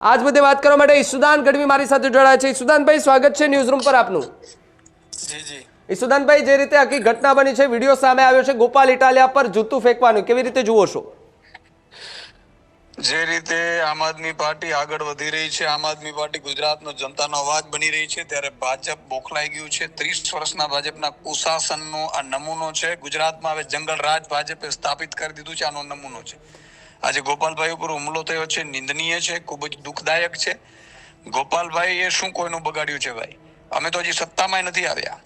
આજ મુદ્દે વાત કરવા માટે ઈશુદાન ગઢવી મારી સાથે જોડાયા છે। ઈશુદાનભાઈ, સ્વાગત છે ન્યૂઝરૂમ પર આપનું। જી જી ઈશુદાનભાઈ, જે રીતે આખી ઘટના બની છે, વિડીયો સામે આવ્યો છે ગોપાલ ઇટાલિયા પર જૂતું ફેંકવાનું, કેવી રીતે જુઓ છો? જે રીતે આમ આદમી પાર્ટી આગળ વધી રહી છે, આમ આદમી પાર્ટી ગુજરાતનો જનતાનો અવાજ બની રહી છે, ત્યારે ભાજપ બોખલાઈ ગયું છે। 30 વર્ષના ભાજપના કુશાસનનો આ નમૂનો છે। ગુજરાતમાં હવે જંગલ રાજ ભાજપે સ્થાપિત કરી દીધું છે, આનો નમૂનો છે। આજે ગોપાલભાઈ ઉપર હુમલો થયો છે, નિંદનીય છે, ખૂબ જ દુઃખદાયક છે। ગોપાલભાઈ એ શું કોઈનું બગાડ્યું છે ભાઈ? અમે તો હજી સત્તામાં નથી આવ્યા।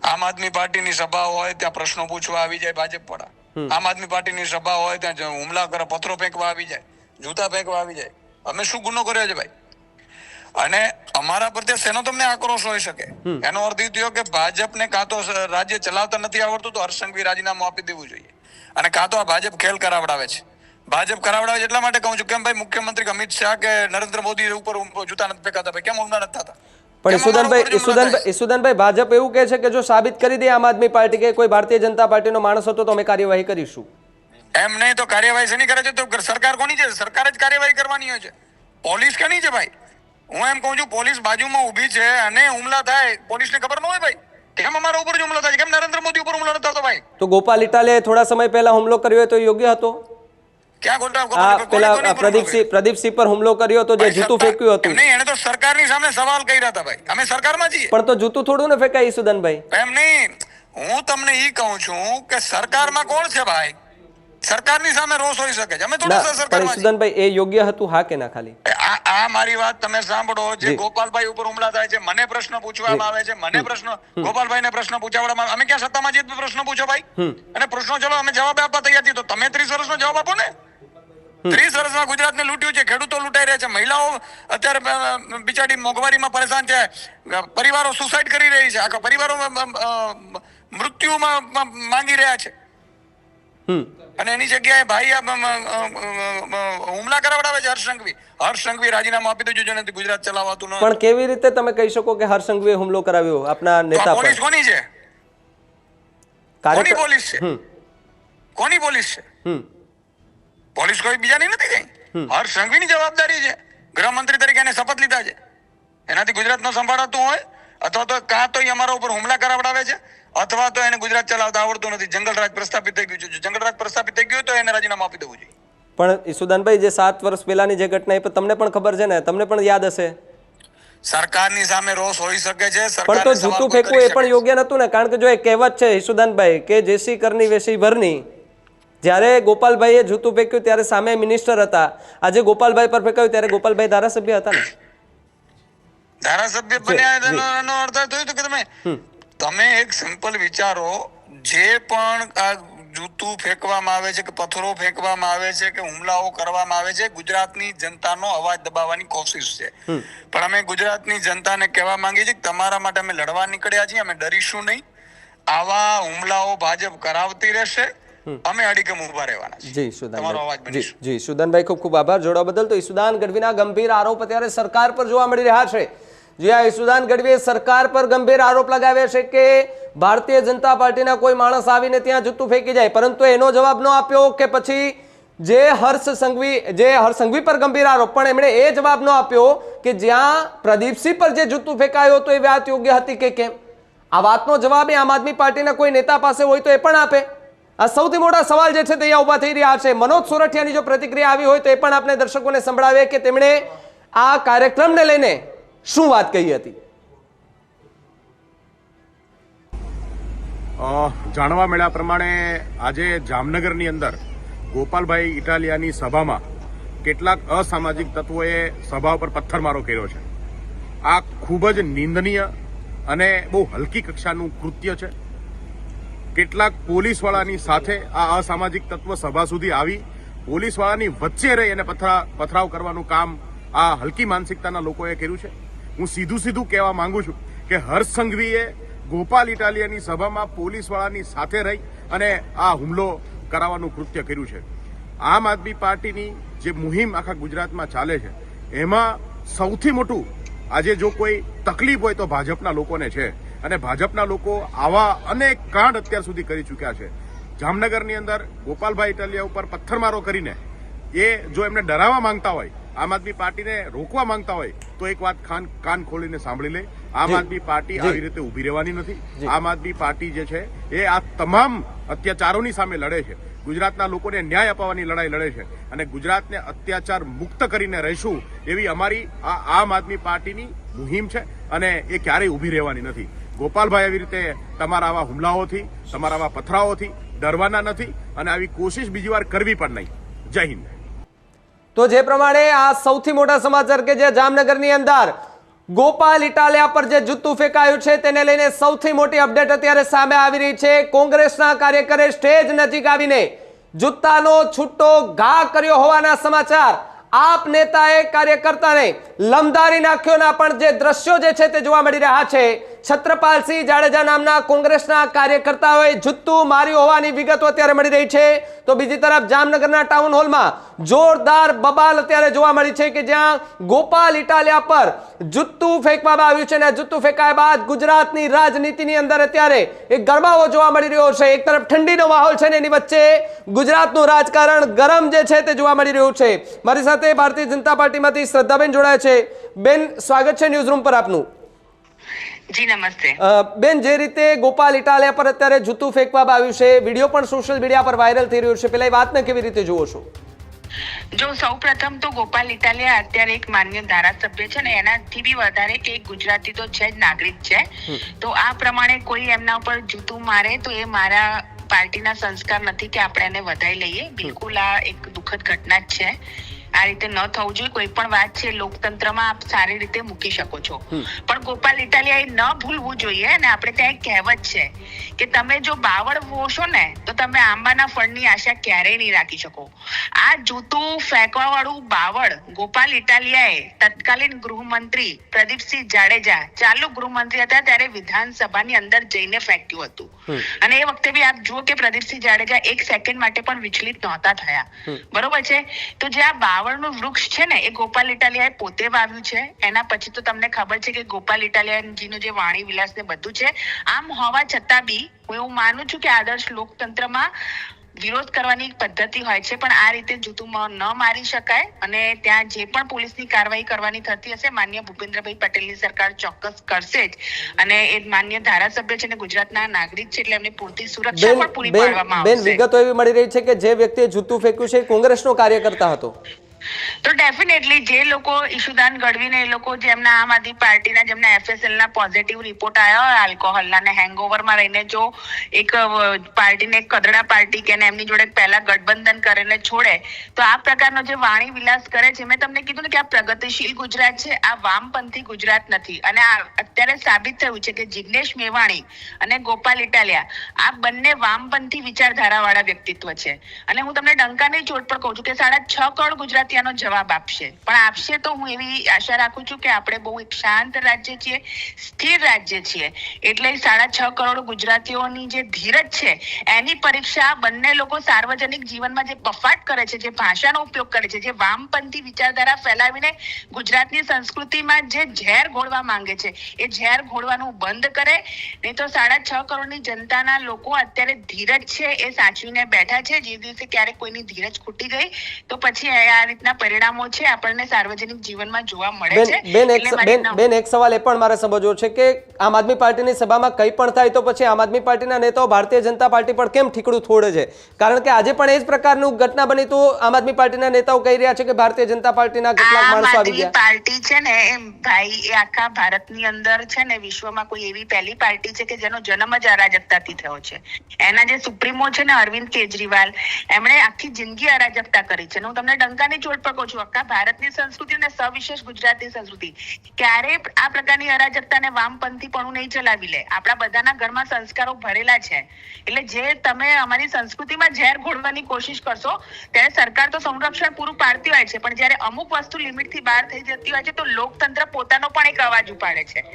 આમ આદમી પાર્ટીની સભા હોય ત્યાં પ્રશ્નો પૂછવા આવી જાય ભાજપ વાળા, આમ આદમી પાર્ટીની સભા હોય ત્યાં હુમલા કરે, પથ્થરો ફેંકવા આવી જાય, જૂતા ફેંકવા આવી જાય। અમે શું ગુનો કર્યો છે ભાઈ? અને અમારા પ્રત્યે શેનો તમને આક્રોશ હોઈ શકે? એનો અર્થ એ થયો કે ભાજપને કાં તો રાજ્ય ચલાવતા નથી આવડતું તો હર્ષ સંઘવી રાજીનામું આપી દેવું જોઈએ, અને કાં તો આ ભાજપ ખેલ કરાવડાવે છે। ભાજપ કરાવડાવે છે એટલા માટે કહું છું, કેમ ભાઈ મુખ્યમંત્રી અમિત શાહ કે નરેન્દ્ર મોદી ઉપર જૂતા નથી ફેંકાતા ભાઈ? કેમ હુમલા નથી થતા? પણ ઈશુદાનભાઈ, ભાજપ એવું કહે છે કે જો સાબિત કરી દે આમ આદમી પાર્ટી કે કોઈ ભારતીય જનતા પાર્ટીનો માણસ હતો તો અમે કાર્યવાહી કરીશું। એમ નહીં તો કાર્યવાહી શેની કરે છે? તો સરકાર કોની છે? સરકાર જ કાર્યવાહી કરવાની હોય છે, પોલીસ કેની છે ભાઈ? હું એમ કહું છું, પોલીસ બાજુમાં ઊભી છે અને હુમલા થાય, પોલીસને ખબર ન હોય ભાઈ? કેમ અમારા ઉપર હુમલો થાય? કેમ નરેન્દ્ર મોદી ઉપર હુમલો નથી થતો ભાઈ? તો ગોપાલ ઇટાલિયાએ થોડા સમય પહેલા હુમલો કર્યો તો યોગ્ય હતો? ક્યાં પેલા પ્રદીપસિંહ પર હુમલો કર્યો તો જે જૂતું ફેંક્યું હતું? નહીં, એને તો સરકારની સામે સવાલ કર્યા હતા ભાઈ, અમે સરકારમાં છીએ। પણ તો જૂતું થોડું ને ફેંકાય ઈશુદાનભાઈ? એમ નહીં, હું તમને ઈ કહું છું કે સરકારમાં કોણ છે ભાઈ? સરકારની સામે રોષ હોઈ શકે છે, અમે થોડા સરકારમાં છીએ। ઈશુદાનભાઈ, એ યોગ્ય હતું હા કે ના? ખાલી આ મારી વાત તમે સાંભળો। જે ગોપાલભાઈ ઉપર હુમલા થાય છે, મને પ્રશ્ન પૂછવામાં આવે છે, મને પ્રશ્ન ગોપાલભાઈને પ્રશ્ન પૂછાવવામાં આવે, અમે ક્યાં સત્તામાં છીએ પ્રશ્ન પૂછો ભાઈ? અને પ્રશ્નો ચલો અમે જવાબ આપવા તૈયાર છીએ, તો તમે 30 વર્ષનો જવાબ આપો ને। 30 વર્ષમાં ગુજરાતને લૂંટ્યું છે, ખેડૂતો લૂંટાઈ રહ્યા છે, મહિલાઓ અત્યારે બિચારી મોંઘવારીમાં પરેશાન છે, પરિવારો સુસાઇડ કરી રહી છે, આખા પરિવારો મૃત્યુમાં માંગી રહ્યા છે, અને એની જગ્યાએ ભાઈ હુમલા કરાવડાવે છે હર્ષ સંઘવી રાજીનામું આપી દેજો, જેનાથી ગુજરાત ચલાવાતું ન। પણ કેવી રીતે તમે કહી શકો કે હર્ષ સંઘવીએ હુમલો કરાવ્યો આપના નેતા પર? પોલીસ કોની છે? કોની પોલીસ છે? કોની પોલીસ છે? પોલીસ કોઈ બીજાની નથી કઈ, હર્ષ સંઘવીની જવાબદારી છે। ગૃહમંત્રી તરીકે એને શપથ લીધા છે, એનાથી ગુજરાત નો સંભાળાતું હોય, અથવા તો કાં તો અમારા ઉપર હુમલા કરાવડાવે છે, અથવા તો એને ગુજરાત ચલાવતા આવડતું નથી, જંગલ રાજ પ્રસ્થાપિત થઈ ગયું છે। જો જંગલ રાજ પ્રસ્થાપિત થઈ ગયું તો એને રાજીનામું આપી દેવું જોઈએ। પણ ઈશુદાનભાઈ, જે 7 વર્ષ પહેલાની જે ઘટના એ તમને પણ ખબર છે ને, તમને પણ યાદ હશે? સરકારની સામે રોષ હોઈ શકે છે, પણ તો જૂતું ફેંકવું એ પણ યોગ્ય નતું ને? કારણ કે જો એક કહેવત છે ઈશુદાનભાઈ કે જેસી કરની વેસી ભરની, જ્યારે ગોપાલભાઈએ જૂતું ફેંક્યું ત્યારે સામે મિનિસ્ટર હતા, આજે ગોપાલભાઈ પર ફેંકાયું ત્યારે ગોપાલભાઈ ધારાસભ્ય હતા ને? ધારાસભ્ય બન્યા એનો અર્થ થયો કે તમે એક સિમ્પલ વિચારો, જે પણ આ જૂતું ફેંકવામાં આવે છે કે પથ્થરો ફેંકવામાં આવે છે કે હુમલાઓ કરવામાં આવે છે, ગુજરાતની જનતાનો અવાજ દબાવવાની કોશિશ છે। પણ અમે ગુજરાતની જનતાને કહેવા માંગીએ છીએ કે તમારા માટે અમે લડવા નીકળ્યા છીએ, અમે ડરીશું નહીં। આવા હુમલાઓ ભાજપ કરાવતી રહેશે, અમે અડીકમ ઉભા રહેવાના છે। જી ઈશુદાનભાઈ, જી ઈશુદાનભાઈ, ખૂબ ખૂબ આભાર જોડવા બદલ। તો ઈશુદાન ગઢવીના ગંભીર આરોપ અત્યારે સરકાર પર જોવા મળી રહ્યા છે। જે આ ઈશુદાન ગઢવીએ સરકાર પર ગંભીર આરોપ લગાવ્યા છે કે ભારતીય જનતા પાર્ટીના કોઈ માણસ આવીને ત્યાં જૂતું ફેંકી જાય, પરંતુ એનો જવાબ ન આપ્યો કે પછી જે હર્ષ સંઘવી પર ગંભીર આરોપ, પણ એમણે એ જવાબ ન આપ્યો કે જ્યાં પ્રદીપસિંહ પર જે જૂતું ફેંકાયો હતો એ વાત યોગ્ય હતી કે કેમ? આ વાતનો જવાબ આમ આદમી પાર્ટીના કોઈ નેતા પાસે હોય તો એ પણ આપે। આ સૌથી મોટા સવાલ જે છે તે અહીંયા ઉભા થઈ રહ્યા છે। મનોજ સોરઠિયાની જો પ્રતિક્રિયા આવી હોય તો એ પણ આપણે દર્શકોને સંભળાવીએ કે તેમણે આ કાર્યક્રમને લઈને શું વાત કહી હતી। જાણવા મળ્યા પ્રમાણે આજે જામનગરની અંદર ગોપાલભાઈ ઇટાલિયાની સભામાં કેટલાક અસામાજિક તત્વોએ સભા ઉપર પથ્થરમારો કર્યો છે। આ ખૂબ જ નિંદનીય અને બહુ હલકી કક્ષાનું કૃત્ય છે। કેટલાક પોલીસવાળાની સાથે આ અસામાજિક તત્વ સભા સુધી આવી પોલીસવાળાની વચ્ચે રહી અને પથરાવ કરવાનું કામ આ હલકી માનસિકતાના લોકોએ કર્યું છે। હું સીધું કહેવા માંગુ છું કે હર્ષ સંઘવીએ ગોપાલ ઇટાલિયાની સભામાં પોલીસવાળાની સાથે રહી અને આ હુમલો કરાવવાનું કૃત્ય કર્યું છે। આમ આદમી પાર્ટીની જે મુહિમ આખા ગુજરાતમાં ચાલે છે એમાં સૌથી મોટું આજે જો કોઈ તકલીફ હોય તો ભાજપના લોકોને છે, અને ભાજપના લોકો આવા અનેક કાંડ અત્યાર સુધી કરી ચૂક્યા છે। જામનગરની અંદર ગોપાલભાઈ ઇટાલિયા ઉપર પથ્થરમારો કરીને એ જો એમને ડરાવવા માંગતા હોય આમ આદમી પાર્ટીને રોકવા માંગતા હોય તો એક વાત કાન ખોલીને સાંભળી લે. આમ આદમી પાર્ટી આવી રીતે ઉભી રહેવાની નથી. આમ આદમી પાર્ટી જે છે એ આ તમામ અત્યાચારોની સામે લડે છે. ગુજરાતના લોકોને ન્યાય અપાવવાની લડાઈ લડે છે અને ગુજરાતને અત્યાચાર મુક્ત કરીને રહીશું એવી અમારી આ આમ આદમી પાર્ટીની મુહિમ છે અને એ ક્યારેય ઉભી રહેવાની નથી. ગોપાલભાઈ આવી રીતે તમારા આવા હુમલાઓથી, તમારા આવા પથરાઓથી ડરવાના નથી અને આવી કોશિશ બીજી વાર કરવી પણ નહીં. જય હિન્દ. તો જે પ્રમાણે આ સૌથી મોટા સમાચાર કે જે જામનગરની અંદર ગોપાલ ઇટાલિયા પર જે જૂતું ફેંકાયું છે તેને લઈને સૌથી મોટી અપડેટ અત્યારે સામે આવી રહી છે. કોંગ્રેસના કાર્યકરે સ્ટેજ નજીક આવીને જૂતાનો છૂટો ઘા કર્યો હોવાના સમાચાર. આપ નેતાએ કાર્યકર્તાને લમધારી નાખ્યોના પણ જે દ્રશ્યો જે છે તે જોવા મળી રહ્યા છે. છત્રપાલસિંહ જાડેજા નામના કોંગ્રેસના કાર્યકર્તાઓએ જૂતું માર્યું હોવાની વિગતો અત્યારે મળી રહી છે. તો બીજી તરફ જામનગરના ટાઉન હોલમાં જોરદાર બબાલ અત્યારે જોવા મળી છે કે જ્યાં ગોપાલ ઇટાલિયા પર જૂતું ફેંકવામાં આવ્યું છે અને જૂતું ફેંકાયા બાદ ગુજરાતની રાજનીતિની અંદર અત્યારે એક ગરમાવો જોવા મળી રહ્યો છે. એક તરફ ઠંડીનો માહોલ છે ને એની વચ્ચે ગુજરાતનું રાજકારણ ગરમ જે છે તે જોવા મળી રહ્યું છે. મારી સાથે ભારતીય જનતા પાર્ટીમાંથી શ્રદ્ધાબેન જોડાયા છે. બેન, સ્વાગત છે ન્યૂઝ રૂમ પર આપનું. જી નમસ્તે. બેન, જે રીતે ગોપાલ ઇટાલિયા પર અત્યારે જૂતું ફેંકવામાં આવ્યું છે, વિડીયો પણ સોશિયલ મીડિયા પર વાયરલ થઈ રહ્યો છે, પેલા એ વાતને કેવી રીતે જુઓ છો? જો સૌપ્રથમ તો ગોપાલ ઇટાલિયા અત્યારે એક માન્ય ધારાસભ્ય છે ને એનાથી બી વધારે કે એક ગુજરાતી તો છે જ, નાગરિક છે. તો આ પ્રમાણે કોઈ એમના ઉપર જૂતું મારે તો એ મારા પાર્ટીના સંસ્કાર નથી કે આપણે એને વધાઈ લઈએ. બિલકુલ આ એક દુઃખદ ઘટના જ છે. આ રીતે ન થવું જોઈએ. કોઈ પણ વાત છે લોકતંત્રમાં આપ સારી રીતે મૂકી શકો છો, પણ ગોપાલ ઇટાલિયાએ ન ભૂલવું જોઈએ. અને આપણે ત્યાં એક કહેવત છે કે તમે જો બાવળ વોશો ને તો તમે આંબાના ફળની આશા ક્યારેય નહીં રાખી શકો. આ જૂતું ફેંકવા વાળું બાવળ ગોપાલ ઇટાલિયાએ તત્કાલીન ગૃહમંત્રી પ્રદીપસિંહ જાડેજા ચાલુ ગૃહમંત્રી હતા ત્યારે વિધાનસભાની અંદર જઈને ફેંક્યું હતું. અને એ વખતે બી આપ જુઓ કે પ્રદીપસિંહ જાડેજા એક સેકન્ડ માટે પણ વિચલિત નહોતા થયા. બરોબર છે. તો જે આ બાવળનું વૃક્ષ છે ને એ ગોપાલ ઇટાલિયાએ પોતે વાવ્યું છે. એના પછી તો તમને ખબર છે કે ગોપાલ ઇટાલિયાજીનું જે વાણી વિલાસ ને બધું છે, આમ હોવા છતાં બી હું એવું માનું છું કે આદર્શ લોકતંત્રમાં વિરોધ કરવાની એક પદ્ધતિ હોય છે, પણ આ રીતે જૂતું ન મારી શકાય. અને ત્યાં જે પણ પોલીસની કાર્યવાહી કરવાની થતી હશે માન્ય ભૂપેન્દ્રભાઈ પટેલની સરકાર ચોક્કસ કરશે જ. અને એ માન્ય ધારાસભ્ય છે ને ગુજરાતના નાગરિક છે એટલે એમને પૂરતી સુરક્ષા પણ પૂરી પાડવામાં આવશે. બેન, વિગતો એવી મળી રહી છે કે જે વ્યક્તિએ જૂતું ફેંક્યું છે એ કોંગ્રેસનો કાર્યકર્તા હતો. તો ડેફિનેટલી જે લોકો ઈશુદાન ગઢવીને એ લોકો જેમના આમ આદમી પાર્ટીના જેમના FSL ના પોઝિટિવ રિપોર્ટ આવ્યા હોય આલ્કોહોલના ને હેંગઓવરમાં રહીને જો એક પાર્ટીને કદડા પાર્ટી કે એમની જોડે પહેલા ગઠબંધન કરીને છોડે તો આ પ્રકારનો જે વાણી વિલાસ કરે છે, મેં તમને કીધું ને કે આ પ્રગતિશીલ ગુજરાત છે, આ વામપંથી ગુજરાત નથી. અને આ અત્યારે સાબિત થયું છે કે જિગ્નેશ મેવાણી અને ગોપાલ ઇટાલિયા આ બંને વામપંથી વિચારધારા વાળા વ્યક્તિત્વ છે. અને હું તમને ડંકાની ચોટ પર કહું છું કે 6.5 કરોડ ગુજરાતી જવાબ આપશે, પણ આપશે તો હું એવી આશા રાખું છું કે આપણે બહુ એક શાંત રાજ્ય છીએ, સ્થિર રાજ્ય છીએ. એટલે 6.5 કરોડ ગુજરાતીઓની જે ધીરજ છે એની પરીક્ષા બંને લોકો સાર્વજનિક જીવનમાં જે બફાટ કરે છે, જે ભાષાનો ઉપયોગ કરે છે, જે વામપંથી વિચારધારા ફેલાવીને ગુજરાતની સંસ્કૃતિમાં જે ઝેર ઘોળવા માંગે છે એ ઝેર ઘોળવાનું બંધ કરે. નહીં તો 6.5 કરોડની જનતાના લોકો અત્યારે ધીરજ છે એ સાચવીને બેઠા છે. જે દિવસે ક્યારેક કોઈની ધીરજ ખૂટી ગઈ તો પછી આ રીતના પરિણામો છે આપણને સાર્વજનિક જીવનમાં જોવા મળે છે. બેન, એક સવાલ એ પણ મારે સમજવો છે કે આમ આદમી પાર્ટીની સભામાં કંઈ પણ થાય તો પછી આમ આદમી પાર્ટીના નેતાઓ ભારતીય જનતા પાર્ટી પર કેમ ઠીકડું થોડે છે? કારણ કે આજે પણ એ જ પ્રકારનું ઘટના બની તો આમ આદમી પાર્ટીના નેતાઓ કહી રહ્યા છે કે ભારતીય જનતા પાર્ટીના કેટલાક માણસો આવી ગયા. પાર્ટી છે ને એમ ભાઈ, એ આખા ભારતની અંદર છે ને વિશ્વમાં કોઈ એવી પહેલી પાર્ટી છે કે જેનો જન્મ જ અરાજકતાથી થયો છે. એના જે સુપ્રીમો છે ને અરવિંદ કેજરીવાલ, એમણે આખી જિંદગી અરાજકતા કરી છે. હું તમને ડંકાની ચોટ પર કહું છું, આખા ભારતની સંસ્કૃતિ અને સવિશેષ ગુજરાતની સંસ્કૃતિ ક્યારે આ પ્રકારની અરાજકતાને વામપંથીપણું નહીં ચલાવી લે. આપણા બધાના ઘરમાં સંસ્કારો ભરેલા છે. એટલે જે તમે અમારી સંસ્કૃતિમાં ઝેર ઘોળવાની કોશિશ કરશો ત્યારે સરકાર તો સંરક્ષણ પૂરું પાડતી હોય છે, પણ જ્યારે અમુક વસ્તુ લિમિટથી બહાર થઈ જતી હોય છે તો લોકતંત્ર પોતાનો પણ એક અવાજ ઉપાડે છે.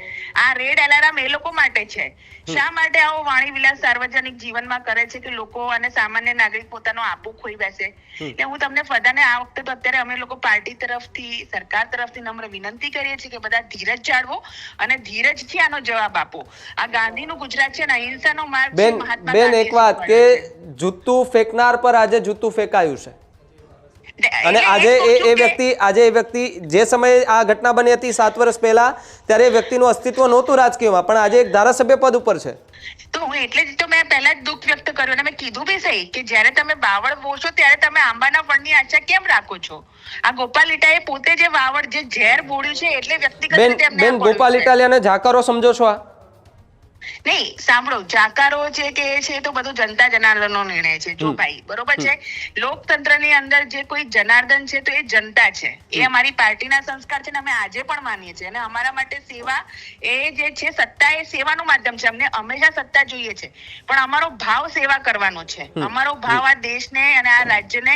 આ રેડ એલાર્મ એ લોકો માટે છે. શા માટે આવો વાણી વિલાસ સાર્વજનિક જીવનમાં કરે છે કે લોકો અને સામાન્ય નાગરિક પોતાનો આપો ખોઈ બેસે? એટલે હું તમને બધાને આ વખતે તો અત્યારે અમે લોકો પાર્ટી તરફથી, સરકાર તરફથી નમ્ર વિનંતી કરીએ છીએ કે બધા ધીરજ જાળવો અને ધીરજથી આનો જવાબ આપો. આ ગાંધીનું ગુજરાત છે ને અહિંસાનો માર્ગ છે. મહાત્મા બેન, એક વાત કે જૂતું ફેંકનાર પર આજે જૂતું ફેંકાયું છે. અને આજે એ વ્યક્તિ જે સમયે આ ઘટના બની હતી 7 વર્ષ પહેલા, ત્યારે એ વ્યક્તિનું અસ્તિત્વ નહોતું રાજકીયમાં, પણ આજે એક ધારાસભ્ય પદ ઉપર છે. તો હું એટલે જ તો મેં પહેલા જ દુઃખ વ્યક્ત કર્યું અને મેં કીધું બી સહી કે જ્યારે તમે બાવળ બોશો ત્યારે તમે આંબાના ફળની આશા કેમ રાખો છો? આ ગોપાલ ઇટાલિયાએ પોતે જે વાવડ જે ઝેર બોળ્યું છે એટલે વ્યક્તિગત રીતે એમને બેન ગોપાલ ઇટાલિયાને ઝાકરો સમજો છો? આ નહીં, સાંભળો, જાકારો છે કે એ છે તો બધું જનતા જનાર્દનનો નિર્ણય છે. જો ભાઈ, બરોબર છે, લોકતંત્રની અંદર જે કોઈ જનાર્દન છે તો એ જનતા છે, એ અમારી પાર્ટીના સંસ્કાર છે ને અમે આજે પણ માનીએ છીએ. અને અમારા માટે સેવા એ જે છે, સત્તા એ સેવાનું માધ્યમ છે. અમને હંમેશા સત્તા જોઈએ છે, પણ અમારો ભાવ સેવા કરવાનો છે. અમારો ભાવ આ દેશને અને આ રાજ્યને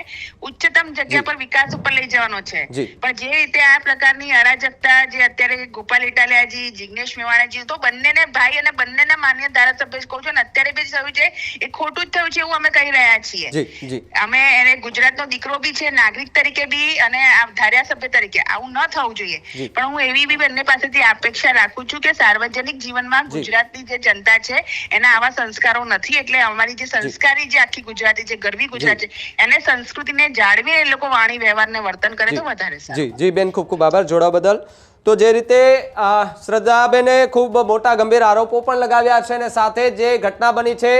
ઉચ્ચતમ જગ્યા પર વિકાસ ઉપર લઈ જવાનો છે. પણ જે રીતે આ પ્રકારની અરાજકતા જે અત્યારે ગોપાલ ઇટાલિયાજી, જિગ્નેશ મેવાણાજી, તો બંનેને ભાઈ અને બંનેના માન્ય ધારાસભ્ય કહું છું ને, અત્યારે બી થયું છે એ ખોટું જ થયું છે એવું અમે કહી રહ્યા છીએ. અમે એને ગુજરાતનો દીકરો બી છે, નાગરિક તરીકે બી અને ધારાસભ્ય તરીકે આવું ન થવું જોઈએ. પણ હું એવી બી બંને પાસેથી અપેક્ષા રાખું છું કે સાર્વજનિક જીવનમાં ગુજરાતની જે જનતા છે એના આવા સંસ્કારો નથી. એટલે અમારી જે સંસ્કારી જે આખી ગુજરાતી જે ગરવી ગુજરાત છે એને સંસ્કૃતિને જાળવી એ લોકો વાણી વ્યવહારને વર્તન કરે તો વધારે સારું. જી બેન, ખૂબ ખૂબ આભાર જોડાવા બદલ. તો જે રીતે શ્રદ્ધાબેને ખૂબ મોટા ગંભીર આરોપો પણ લગાવ્યા છે અને સાથે જે ઘટના બની છે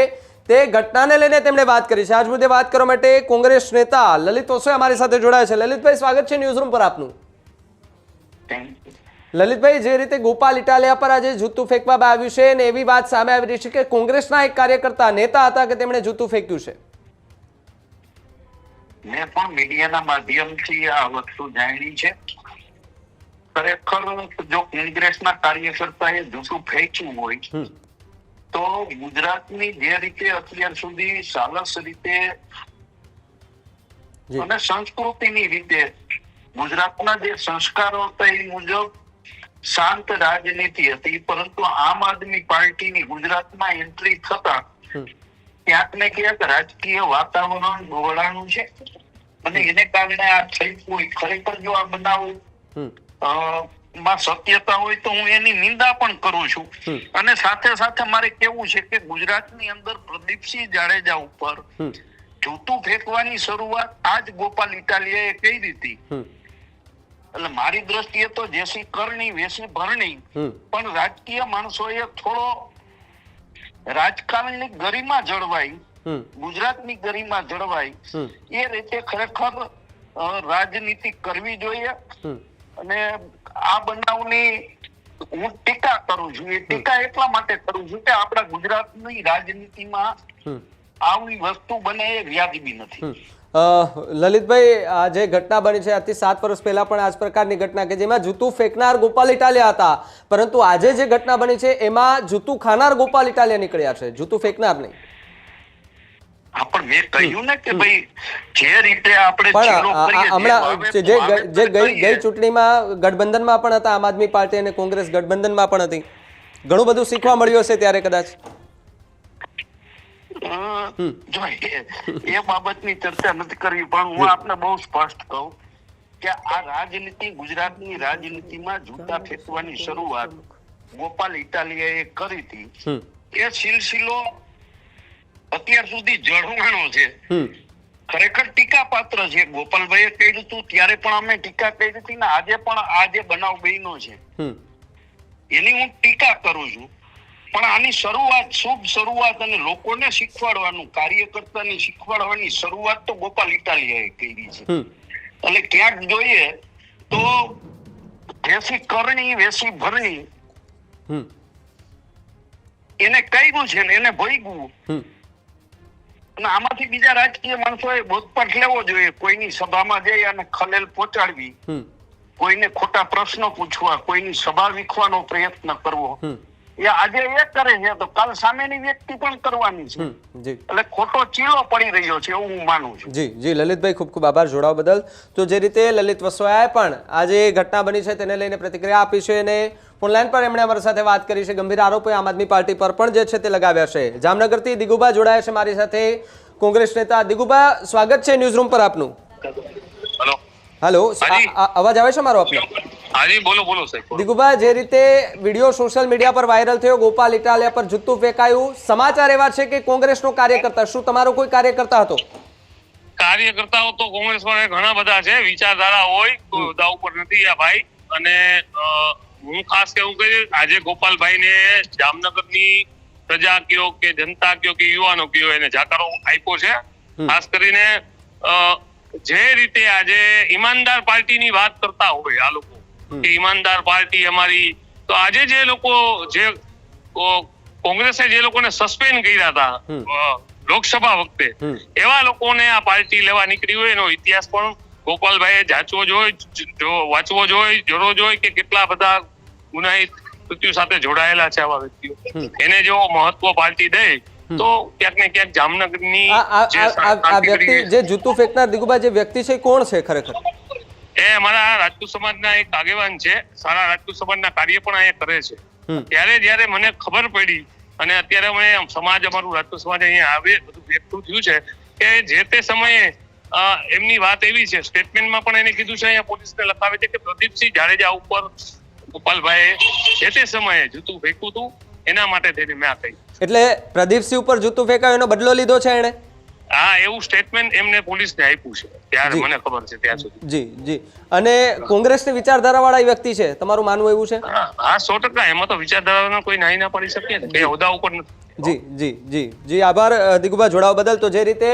તે ઘટનાને લઈને તેમણે વાત કરી છે. આજ મુદ્દે વાત કરવા માટે કોંગ્રેસ નેતા લલિત વસોયા અમારી સાથે જોડાયા છે. લલિતભાઈ, સ્વાગત છે ન્યૂઝરૂમ પર આપનું. લલિતભાઈ, જે રીતે ગોપાલ ઇટાલિયા પર આજે જૂતું ફેંકવામાં આવ્યું છે અને એવી વાત સામે આવી રહી છે કે કોંગ્રેસના એક કાર્યકર્તા નેતા હતા કે તેમણે જૂતું ફેંક્યું છે. મેં પણ મીડિયાના માધ્યમથી આ વસ્તુ જાણી છે. ખરેખર જો કોંગ્રેસના કાર્યકર્તાએ જૂઠું ફેંક્યું હોય તો ગુજરાતની જે રીતે અત્યાર સુધી સાલસ રીતે અને સંસ્કૃતિની રીતે ગુજરાતના જે સંસ્કારો હતા એ મુજબ શાંત રાજનીતિ હતી, પરંતુ આમ આદમી પાર્ટીની ગુજરાતમાં એન્ટ્રી થતા ક્યાંક ને ક્યાંક રાજકીય વાતાવરણ ગોળાનું છે અને એને કારણે આ થઈ કોઈ ખરેખર જો આ બનાવ માં સત્યતા હોય તો હું એની નિંદા પણ કરું છું. અને સાથે સાથે મારે કેવું છે કે ગુજરાતની અંદર પ્રદીપસિંહ જાડેજા ઉપર જૂતું ફેંકવાની શરૂઆત આજ ગોપાલ ઇટાલિયાએ કરી હતી. એટલે મારી દ્રષ્ટિએ તો જેસી કરણી વેસી ભરણી, પણ રાજકીય માણસોએ થોડો રાજકારણની ગરિમા જળવાઈ, ગુજરાતની ગરિમા જળવાઈ એ રીતે ખરેખર રાજનીતિ કરવી જોઈએ. અને આ બનાવની હું ટીકા કરું છું. એ ટીકા એટલા માટે કરું છું કે આપણા ગુજરાતની રાજનીતિમાં આવી વસ્તુ બને એ વ્યાજબી નથી. લલિતભાઈ, આ જે ઘટના બની છે આજથી 7 વર્ષ પહેલા પણ આ જ પ્રકારની ઘટના કે જેમાં જૂતું ફેંકનાર ગોપાલ ઇટાલિયા હતા, પરંતુ આજે જે ઘટના બની છે એમાં જૂતું ખાનાર ગોપાલ ઇટાલિયા નીકળ્યા છે, જૂતું ફેંકનાર નહીં. હા, પણ મેં કહ્યું ને કે ભાઈ જે રીતે આપણે હમણાં જે ગઈ ચૂંટણીમાં ગઠબંધનમાં પણ હતા, આમ આદમી પાર્ટી અને કોંગ્રેસ ગઠબંધનમાં પણ હતી, ઘણું બધું શીખવા મળ્યું હશે ત્યારે કદાચ. જો એ બાબતની ચર્ચા નથી કરવી, પણ હું આપને બહુ સ્પષ્ટ કહું કે આ રાજનીતિ, ગુજરાતની રાજનીતિમાં જૂતા ફેંકવાની શરૂઆત ગોપાલ ઇટાલિયાએ કરી હતી. એ સિલસિલો અત્યાર સુધી જળવાણો છે. ખરેખર ટીકા પાત્ર છે. ગોપાલભાઈએ કહ્યું હતું ત્યારે પણ અમે ટીકા કરી હતી ને આજે પણ આ જે બનાવ બન્યો છે એની હું ટીકા કરું છું. પણ આની શરૂઆત, શુભ શરૂઆત અને લોકોને શીખવાડવાનું, કાર્યકર્તાને શીખવાડવાની શરૂઆત તો ગોપાલ ઇટાલિયાએ કરી છે. એટલે ક્યાંક જોઈએ તો વેસી કરણી વેસી ભરણી એને કર્યું છે ને એને ભોગવું. અને આમાંથી બીજા રાજકીય માણસોએ બોધપાઠ લેવો જોઈએ. કોઈની સભામાં જઈ અને ખલેલ પહોંચાડવી, કોઈને ખોટા પ્રશ્નો પૂછવા, કોઈની સભા વીખવાનો પ્રયત્ન કરવો, એ આજે એ કરે છે તો કાલ સામેની વ્યક્તિ પણ કરવાની છે. એટલે ખોટો ચીલો પડી રહ્યો છે એવું હું માનું છું. જી લલિતભાઈ, ખૂબ ખૂબ આભાર જોડાવા બદલ. તો જે રીતે લલિત વસોયાએ પણ આજે ઘટના બની છે તેને લઈને પ્રતિક્રિયા આપી છે અને ઓનલાઈન પર એમણે અમારી સાથે વાત કરી છે. ગંભીર આરોપો આમ આદમી પાર્ટી પર પણ જે છે તે લગાવ્યા છે. જામનગરથી દિગુભા જોડાયા છે મારી સાથે, કોંગ્રેસ નેતા. દિગુભા, સ્વાગત છે ન્યૂઝરૂમ પર આપનું. હેલો, અવાજ આવે છે મારો આપનો? હાજી, બોલો બોલો સાહેબ. દિગુભા, જે રીતે વિડીયો સોશિયલ મીડિયા પર વાયરલ થયો, ગોપાલ ઇટાલિયા પર જૂતું ફેંકાયું, સમાચાર એવા છે કે કોંગ્રેસનો કાર્યકર્તા, શું તમારો કોઈ કાર્યકર્તા હતો? કાર્યકર્તાઓ તો કોંગ્રેસમાં ઘણા બધા છે, વિચારધારા હોય કોઈ હોદ્દા ઉપર નથી આ ભાઈ. અને હું ખાસ કેવું કે આજે ગોપાલભાઈને જામનગરની પ્રજા કયો કે જનતા કયો કે યુવાનો કયો એને જાકારો આપ્યો છે. ખાસ કરીને જે રીતે આજે ઈમાનદાર પાર્ટીની વાત કરતા હોય આ લોકો કે ઈમાનદાર પાર્ટી અમારી, તો આજે જે લોકો જે કોંગ્રેસે જે લોકોને સસ્પેન્ડ કર્યા હતા લોકસભા વખતે, એવા લોકોને આ પાર્ટી લેવા નીકળી હોય એનો ઇતિહાસ પણ ગોપાલભાઈએ જાંચવો જોઈએ, વાંચવો જોઈએ, જોવો જોઈએ કે કેટલા બધા ગુનાહિત કૃત્યો સાથે જોડાયેલા છે આવા વ્યક્તિઓ. એને જો મહત્વ પાર્ટી દે તો ક્યાંક ને ક્યાંક જામનગરની આ વ્યક્તિ જે જૂતું ફેંકનાર દિગુભાઈ જે વ્યક્તિ છે કોણ છે ખરેખર? એ અમારા રાજપૂત સમાજના એક આગેવાન છે, સારા રાજપૂત સમાજના કાર્ય પણ અહીંયા કરે છે. ત્યારે જયારે મને ખબર પડી અને અત્યારે અમે સમાજ અમારું રાજપૂત સમાજ અહીંયા આવે બધું ભેગું થયું છે કે જે તે સમયે એમની વાત એવી છે, સ્ટેટમેન્ટમાં પણ એને કીધું છે, અહીંયા પોલીસને લખાવે છે કે પ્રદીપસિંહ જાડેજા ઉપર ગોપાલભાઈએ જે તે સમયે જૂતું ફેંક્યું હતું, એના માટે થઈને મેં આ કહ્યું. એટલે પ્રદીપસિંહ ઉપર જૂતું ફેંકાયું એનો બદલો લીધો છે એને? હા, એવું સ્ટેટમેન્ટ એમને પોલીસને આપ્યું છે ત્યારે મને ખબર છે ત્યાં સુધી. જી જી. અને કોંગ્રેસની વિચારધારા વાળા વ્યક્તિ છે, તમારું માનવું એવું છે? હા, 100%. એમાં તો વિચારધારાનો કોઈ નાઈ ના પડી શકે ને, બે હોદ્દા ઉપર નથી. જી જી જી જી. આભાર દિગુભાઈ જોડાવા બદલ. તો જે રીતે